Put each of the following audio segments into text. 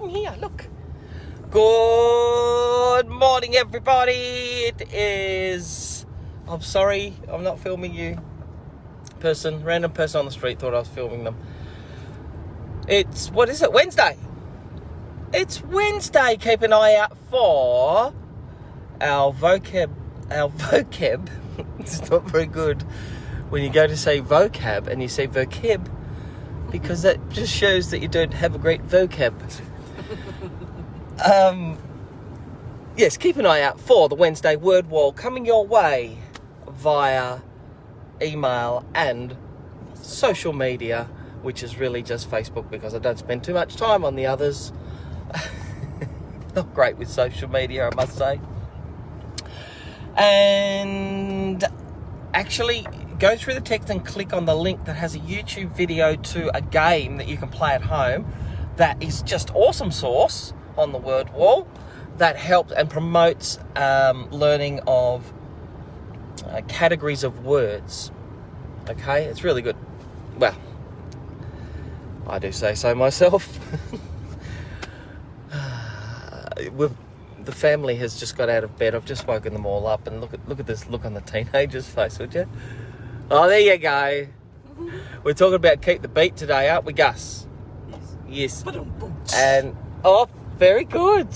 come here, look. Good morning, everybody. It is... I'm sorry, I'm not filming you. Random person on the street thought I was filming them. It's, what is it, Wednesday? It's Wednesday. Keep an eye out for our vocab. It's not very good when you go to say vocab and you say vocab, because that just shows that you don't have a great vocab. Yes, keep an eye out for the Wednesday word wall coming your way via email and social media, which is really just Facebook, because I don't spend too much time on the others. Not great with social media, I must say. And actually go through the text and click on the link that has a YouTube video to a game that you can play at home that is just awesome sauce on the word wall, that helps and promotes learning of categories of words. Okay, it's really good. Well, I do say so myself. The family has just got out of bed. I've just woken them all up, and look at this look on the teenager's face, would you? Oh, there you go. We're talking about keep the beat today, aren't we, Gus? Yes. And oh, very good.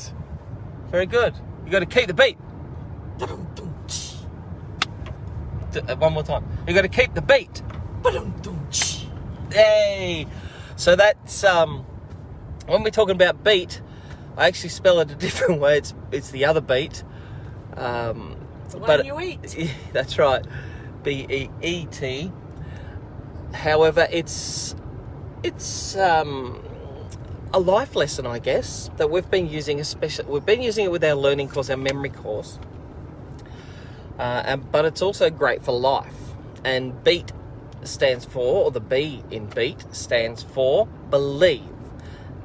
Very good. You got to keep the beat. One more time. You got to keep the beat. Hey. So that's when we're talking about beat, I actually spell it a different way. It's the other beat. The one you eat. Yeah, that's right. BEET. However, it's a life lesson, I guess, that we've been using, we've been using it with our learning course, our memory course. But it's also great for life. And BEET stands for, or the B in BEET stands for believe.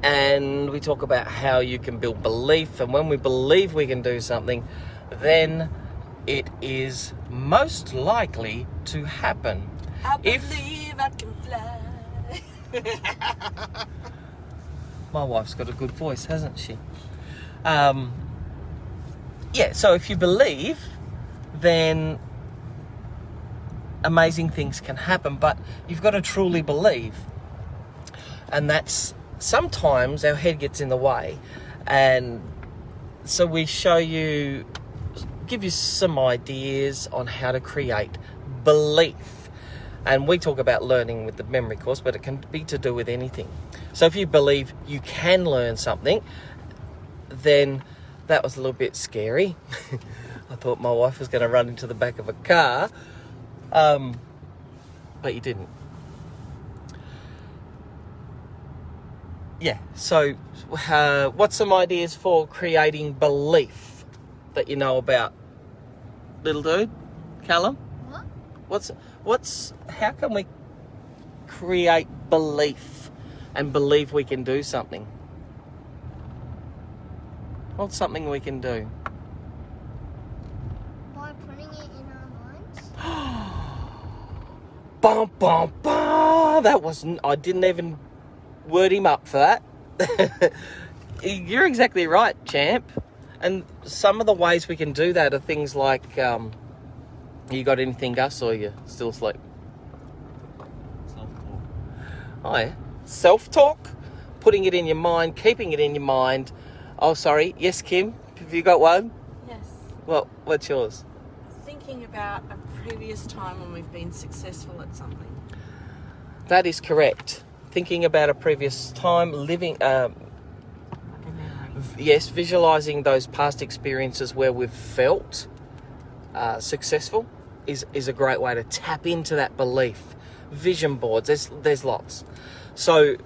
And we talk about how you can build belief, and when we believe we can do something, then it is most likely to happen. I believe I can fly. My wife's got a good voice, hasn't she? Yeah, so if you believe, then amazing things can happen, but you've got to truly believe. And that's, sometimes our head gets in the way, and so we give you some ideas on how to create belief. And we talk about learning with the memory course, but it can be to do with anything. So if you believe you can learn something, then that was a little bit scary. I thought my wife was going to run into the back of a car, but you didn't. Yeah, so what's some ideas for creating belief that you know about, little dude? Callum? What? How can we create belief and believe we can do something? What's something we can do? By putting it in our minds. Bum, bum, bum. That wasn't, I didn't even word him up for that. You're exactly right, champ. And some of the ways we can do that are things like, you got anything, Gus, or you still asleep? Self-talk. Oh, yeah. Self-talk, putting it in your mind, keeping it in your mind. Oh, sorry. Yes, Kim? Have you got one? Yes. Well, what's yours? Thinking about a previous time when we've been successful at something. That is correct. Thinking about a previous time, living... yes, visualising those past experiences where we've felt successful is a great way to tap into that belief. Vision boards, there's lots. So,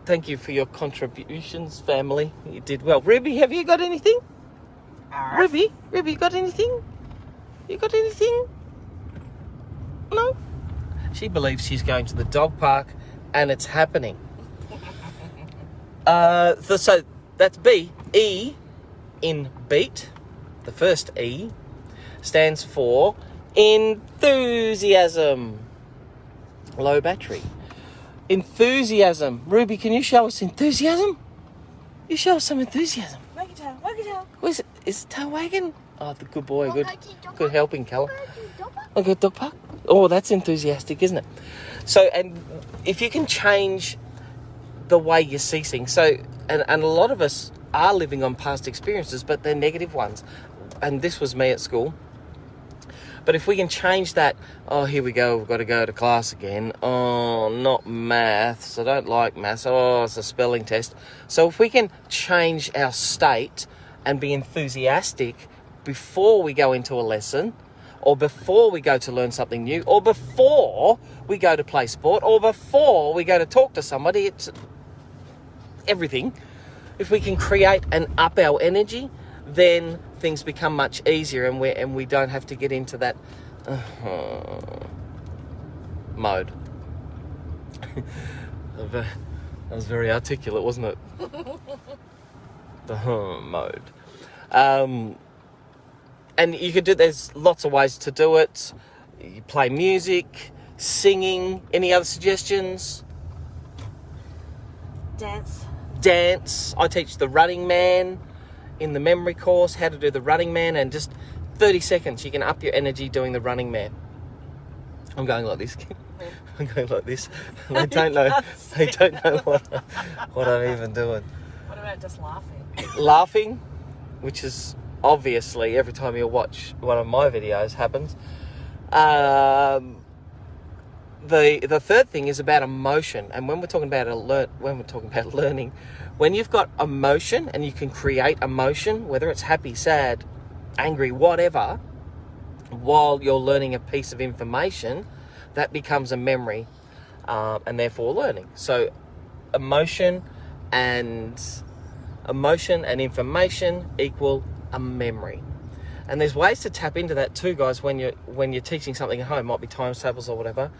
thank you for your contributions, family. You did well. Ruby, have you got anything? Ruby, you got anything? You got anything? No? She believes she's going to the dog park, and it's happening. So that's B. E in BEET. The first E stands for enthusiasm. Low battery. Enthusiasm. Ruby, can you show us enthusiasm? You show some enthusiasm. Wag your tail, wag your tail. Where's it? Is the tail wagging? Oh, the good boy. Wanna Good, go to dog good park? helping, Callum. Wanna go to dog park? Okay, dog park. Oh, that's enthusiastic, isn't it? So, and if you can change the way you see things, so, and a lot of us are living on past experiences, but they're negative ones. And this was me at school. But if we can change that, oh, here we go, we've got to go to class again. Oh, not maths. I don't like maths. Oh, it's a spelling test. So if we can change our state and be enthusiastic before we go into a lesson, or before we go to learn something new, or before we go to play sport, or before we go to talk to somebody, it's everything. If we can create and up our energy, then things become much easier, and we don't have to get into that mode. That was very articulate, wasn't it? The mode. And you could do, there's lots of ways to do it. You play music, singing. Any other suggestions? Dance. Dance. I teach the Running Man in the memory course, how to do the Running Man, and just 30 seconds you can up your energy doing the Running Man. I'm going like this. I'm going like this. They don't know. They don't know what I'm even doing. What about just laughing? Laughing, which is obviously every time you watch one of my videos happens. The third thing is about emotion, and when we're talking about learning, when you've got emotion and you can create emotion, whether it's happy, sad, angry, whatever, while you're learning a piece of information, that becomes a memory, and therefore learning. So emotion and information equal a memory. And there's ways to tap into that too, guys, when you're teaching something at home. Might be times tables or whatever.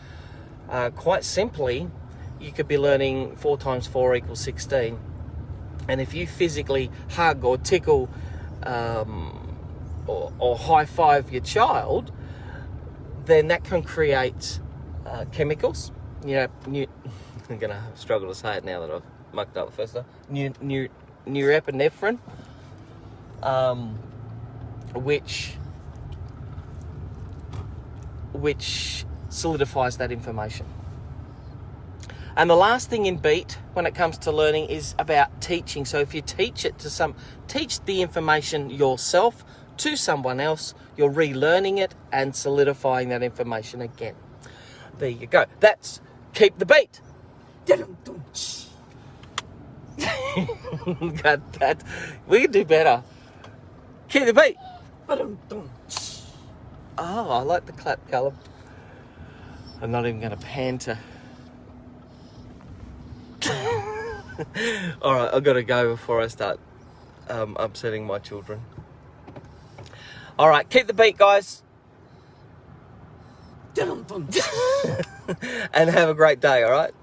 Quite simply, you could be learning 4 times 4 equals 16. And if you physically hug or tickle or high five your child, then that can create chemicals. You know, I'm going to struggle to say it now that I've mucked up the first time. Norepinephrine, which solidifies that information. And the last thing in BEET when it comes to learning is about teaching. So if you teach the information yourself to someone else, you're relearning it and solidifying that information again. There you go. That's keep the beat. Got that. We can do better. Keep the beat. Oh, I like the clap, Callum. I'm not even going to pan to... Alright, I've got to go before I start upsetting my children. Alright, keep the beat, guys. And have a great day, alright?